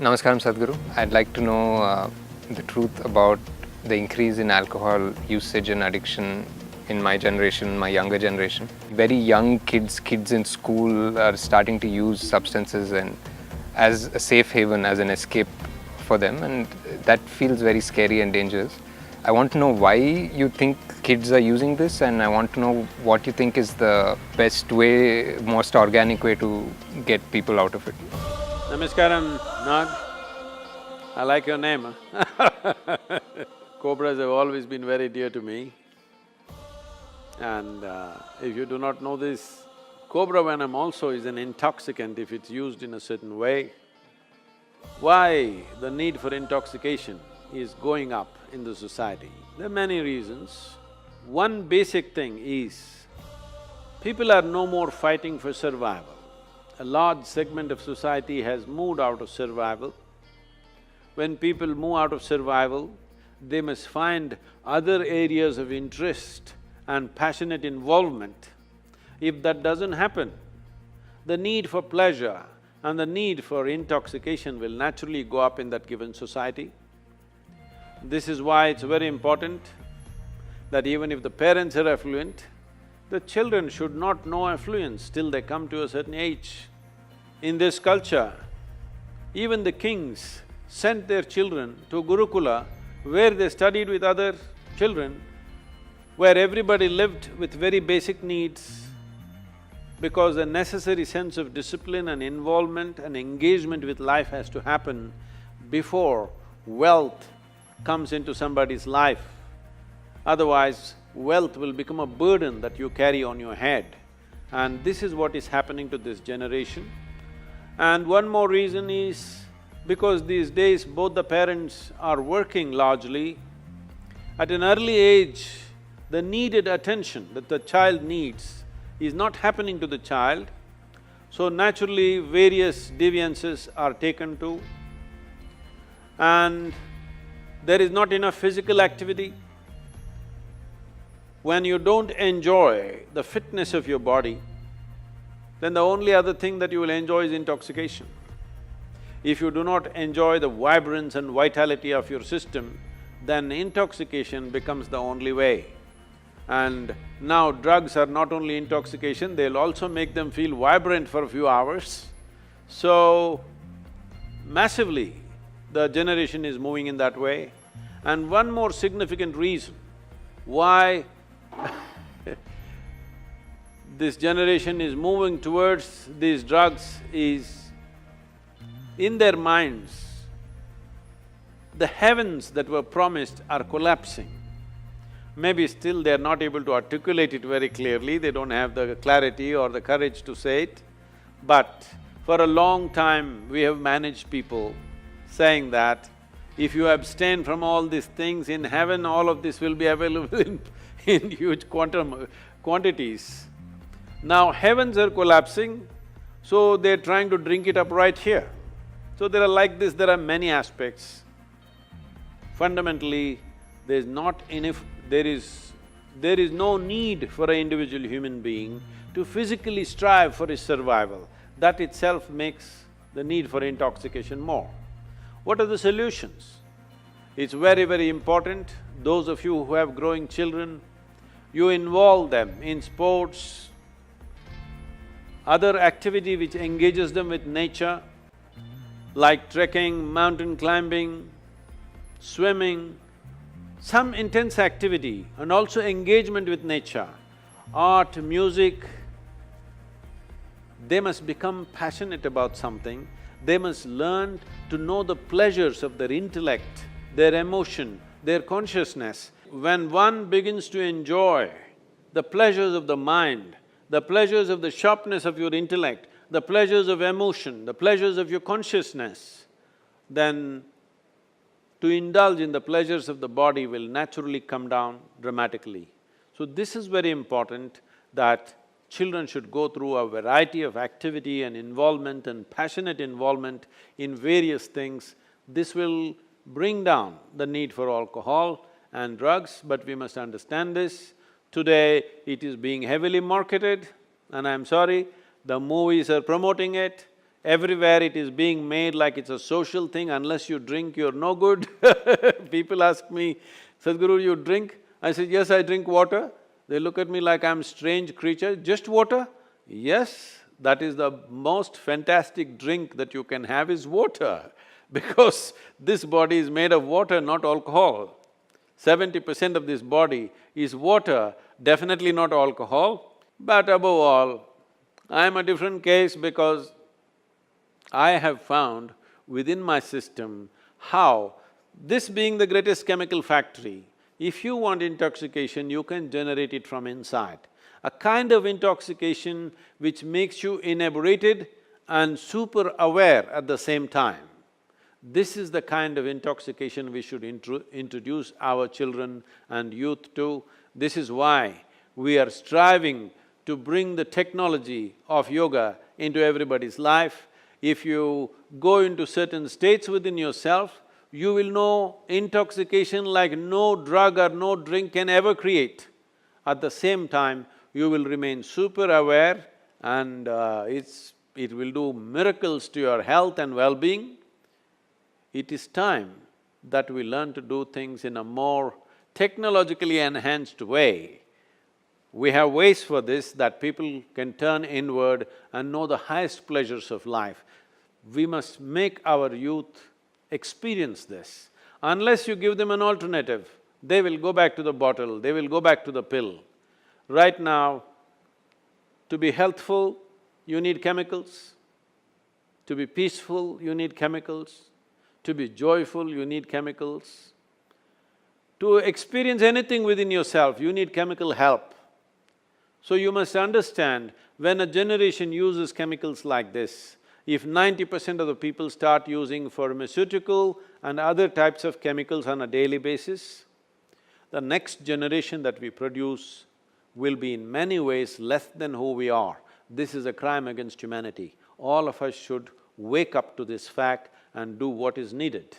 Namaskaram Sadhguru. I'd like to know the truth about the increase in alcohol usage and addiction in my generation, my younger generation. Very young kids in school are starting to use substances and as a safe haven, as an escape for them, and that feels very scary and dangerous. I want to know why you think kids are using this, and I want to know what you think is the best way, most organic way to get people out of it. Namaskaram, Nag. I like your name. Cobras have always been very dear to me. And if you do not know this, cobra venom also is an intoxicant if it's used in a certain way. Why the need for intoxication is going up in the society? There are many reasons. One basic thing is, people are no more fighting for survival. A large segment of society has moved out of survival. When people move out of survival, they must find other areas of interest and passionate involvement. If that doesn't happen, the need for pleasure and the need for intoxication will naturally go up in that given society. This is why it's very important that even if the parents are affluent, the children should not know affluence till they come to a certain age. In this culture, even the kings sent their children to Gurukula, where they studied with other children, where everybody lived with very basic needs, because a necessary sense of discipline and involvement and engagement with life has to happen before wealth comes into somebody's life. Otherwise, wealth will become a burden that you carry on your head. And this is what is happening to this generation. And one more reason is, because these days both the parents are working largely, at an early age, the needed attention that the child needs is not happening to the child, so naturally various deviances are taken to, and there is not enough physical activity. When you don't enjoy the fitness of your body, then the only other thing that you will enjoy is intoxication. If you do not enjoy the vibrance and vitality of your system, then intoxication becomes the only way. And now drugs are not only intoxication, they'll also make them feel vibrant for a few hours. So, massively, the generation is moving in that way. And one more significant reason why this generation is moving towards these drugs is, in their minds, the heavens that were promised are collapsing. Maybe still they're not able to articulate it very clearly, they don't have the clarity or the courage to say it, but for a long time we have managed people saying that if you abstain from all these things, in heaven all of this will be available in huge quantities. Now heavens are collapsing, so they're trying to drink it up right here. So there are like this, there are many aspects. Fundamentally, there is no need for an individual human being to physically strive for his survival. That itself makes the need for intoxication more. What are the solutions? It's very, very important, those of you who have growing children, you involve them in sports, other activity which engages them with nature, like trekking, mountain climbing, swimming, some intense activity and also engagement with nature, art, music. They must become passionate about something, they must learn to know the pleasures of their intellect, their emotion, their consciousness. When one begins to enjoy the pleasures of the mind, the pleasures of the sharpness of your intellect, the pleasures of emotion, the pleasures of your consciousness, then to indulge in the pleasures of the body will naturally come down dramatically. So this is very important, that children should go through a variety of activity and involvement and passionate involvement in various things. This will bring down the need for alcohol and drugs, but we must understand this. Today, it is being heavily marketed, and I'm sorry, the movies are promoting it, Everywhere it is being made like it's a social thing, unless you drink, you're no good. People ask me, Sadhguru, you drink? I say, yes, I drink water. They look at me like I'm a strange creature, just water? Yes, that is the most fantastic drink that you can have is water, because this body is made of water, not alcohol. 70% of this body is water, definitely not alcohol. But above all, I'm a different case because I have found within my system how, this being the greatest chemical factory, if you want intoxication, you can generate it from inside. A kind of intoxication which makes you inebriated and super aware at the same time. This is the kind of intoxication we should introduce our children and youth to. This is why we are striving to bring the technology of yoga into everybody's life. If you go into certain states within yourself, you will know intoxication like no drug or no drink can ever create. At the same time, you will remain super aware and it will do miracles to your health and well-being. It is time that we learn to do things in a more technologically enhanced way. We have ways for this that people can turn inward and know the highest pleasures of life. We must make our youth experience this. Unless you give them an alternative, they will go back to the bottle, they will go back to the pill. Right now, to be healthful, you need chemicals. To be peaceful, you need chemicals. To be joyful, you need chemicals. To experience anything within yourself, you need chemical help. So you must understand, when a generation uses chemicals like this, if 90% of the people start using pharmaceutical and other types of chemicals on a daily basis, the next generation that we produce will be in many ways less than who we are. This is a crime against humanity. All of us should wake up to this fact and do what is needed.